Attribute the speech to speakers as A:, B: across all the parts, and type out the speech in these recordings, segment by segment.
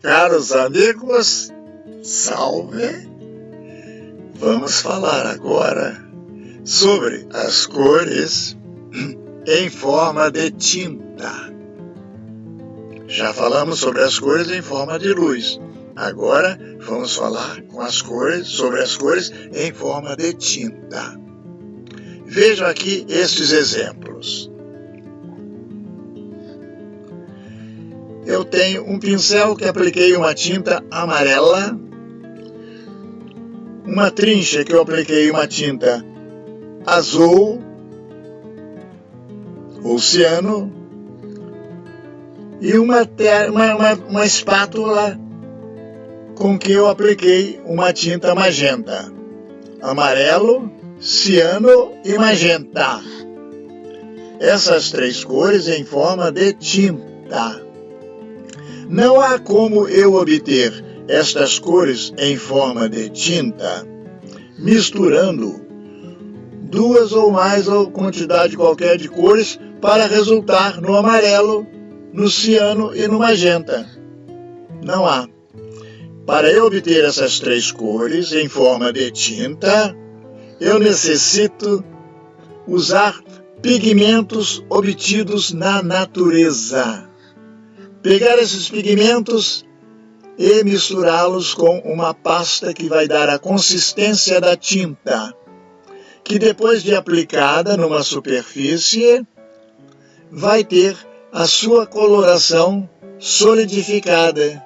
A: Caros amigos, salve! Vamos falar agora sobre as cores em forma de tinta. Já falamos sobre as cores em forma de luz. Agora vamos falar sobre as cores em forma de tinta. Vejam aqui estes exemplos. Eu tenho um pincel que apliquei uma tinta amarela, uma trincha que eu apliquei uma tinta azul, ou ciano, e uma espátula com que eu apliquei uma tinta magenta. Amarelo, ciano e magenta. Essas três cores em forma de tinta. Não há como eu obter estas cores em forma de tinta misturando duas ou mais ou quantidade qualquer de cores para resultar no amarelo, no ciano e no magenta. Não há. Para eu obter essas três cores em forma de tinta, eu necessito usar pigmentos obtidos na natureza. Pegar esses pigmentos e misturá-los com uma pasta que vai dar a consistência da tinta, que depois de aplicada numa superfície, vai ter a sua coloração solidificada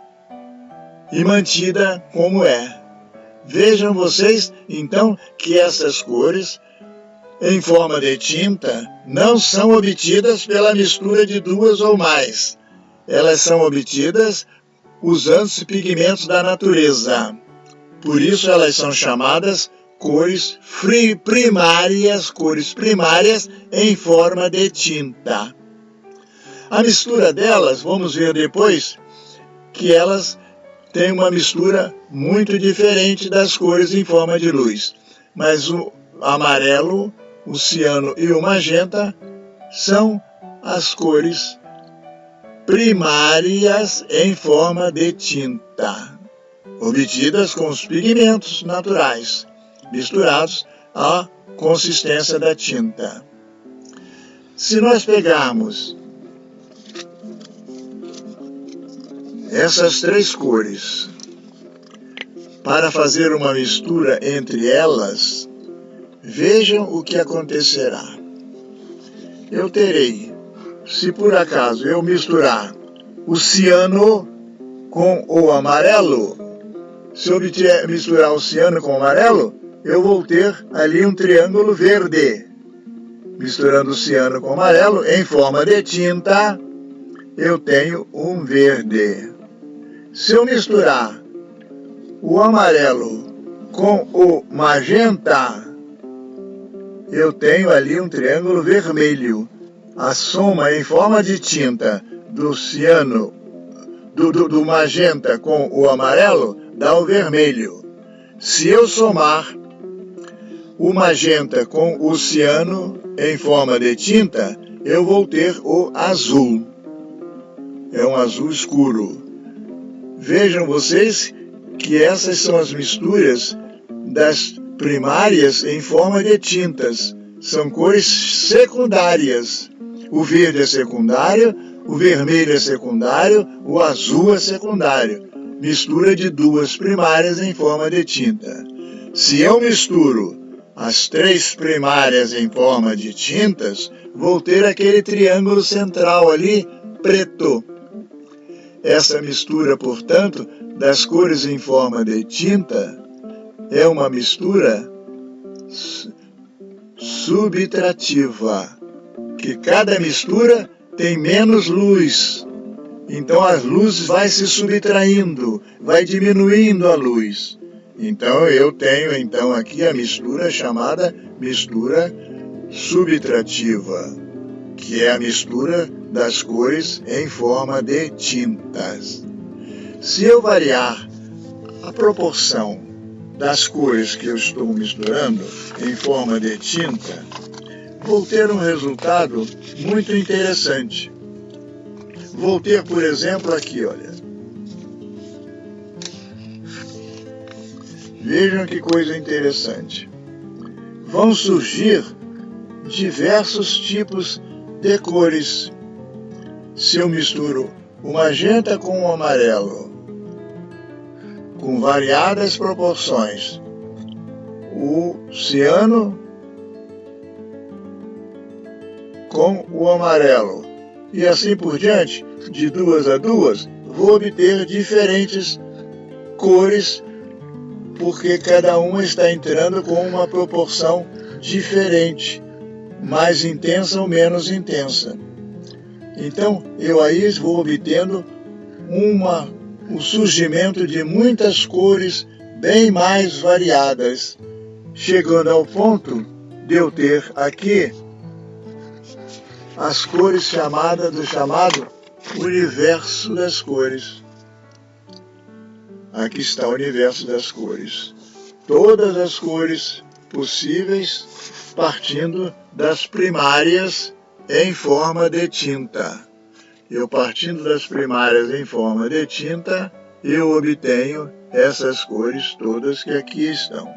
A: e mantida como é. Vejam vocês, então, que essas cores em forma de tinta não são obtidas pela mistura de duas ou mais. Elas são obtidas usando-se pigmentos da natureza. Por isso elas são chamadas cores primárias em forma de tinta. A mistura delas, vamos ver depois, que elas têm uma mistura muito diferente das cores em forma de luz. Mas o amarelo, o ciano e o magenta são as cores primárias em forma de tinta, obtidas com os pigmentos naturais, misturados à consistência da tinta. Se nós pegarmos essas três cores para fazer uma mistura entre elas, vejam o que acontecerá. Eu terei, se por acaso eu misturar o ciano com o amarelo, se eu misturar o ciano com o amarelo, eu vou ter ali um triângulo verde. Misturando o ciano com o amarelo em forma de tinta, eu tenho um verde. Se eu misturar o amarelo com o magenta, eu tenho ali um triângulo vermelho. A soma em forma de tinta do ciano, do magenta com o amarelo, dá o vermelho. Se eu somar o magenta com o ciano em forma de tinta, eu vou ter o azul. É um azul escuro. Vejam vocês que essas são as misturas das primárias em forma de tintas. São cores secundárias. O verde é secundário, o vermelho é secundário, o azul é secundário. Mistura de duas primárias em forma de tinta. Se eu misturo as três primárias em forma de tintas, vou ter aquele triângulo central ali, preto. Essa mistura, portanto, das cores em forma de tinta é uma mistura subtrativa, que cada mistura tem menos luz. Então as luzes vai se subtraindo, vai diminuindo a luz. Então eu tenho aqui a mistura chamada mistura subtrativa, que é a mistura das cores em forma de tintas. Se eu variar a proporção das cores que eu estou misturando em forma de tinta, vou ter um resultado muito interessante. Vou ter, por exemplo, aqui, olha, Vejam que coisa interessante. Vão surgir diversos tipos de cores. Se eu misturo o magenta com o amarelo, com variadas proporções, o ciano com o amarelo, e assim por diante, de duas a duas, vou obter diferentes cores, porque cada uma está entrando com uma proporção diferente, mais intensa ou menos intensa. Então, eu aí vou obtendo o surgimento de muitas cores bem mais variadas, chegando ao ponto de eu ter aqui as cores do chamado universo das cores. Aqui está o universo das cores. Todas as cores possíveis, partindo das primárias em forma de tinta. Eu partindo das primárias em forma de tinta, eu obtenho essas cores todas que aqui estão.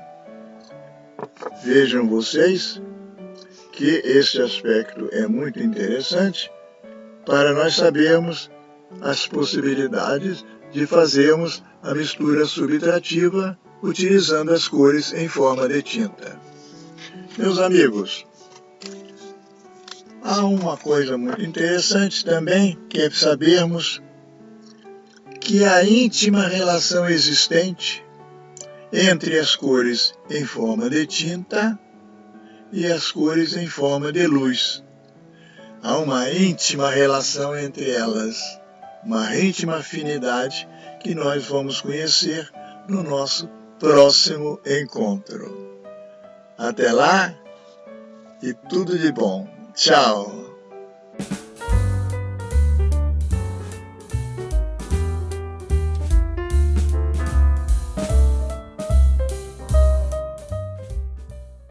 A: Vejam vocês que este aspecto é muito interessante para nós sabermos as possibilidades de fazermos a mistura subtrativa utilizando as cores em forma de tinta. Meus amigos, há uma coisa muito interessante também, que é sabermos que a íntima relação existente entre as cores em forma de tinta e as cores em forma de luz. Há uma íntima relação entre elas, uma íntima afinidade que nós vamos conhecer no nosso próximo encontro. Até lá e tudo de bom. Tchau!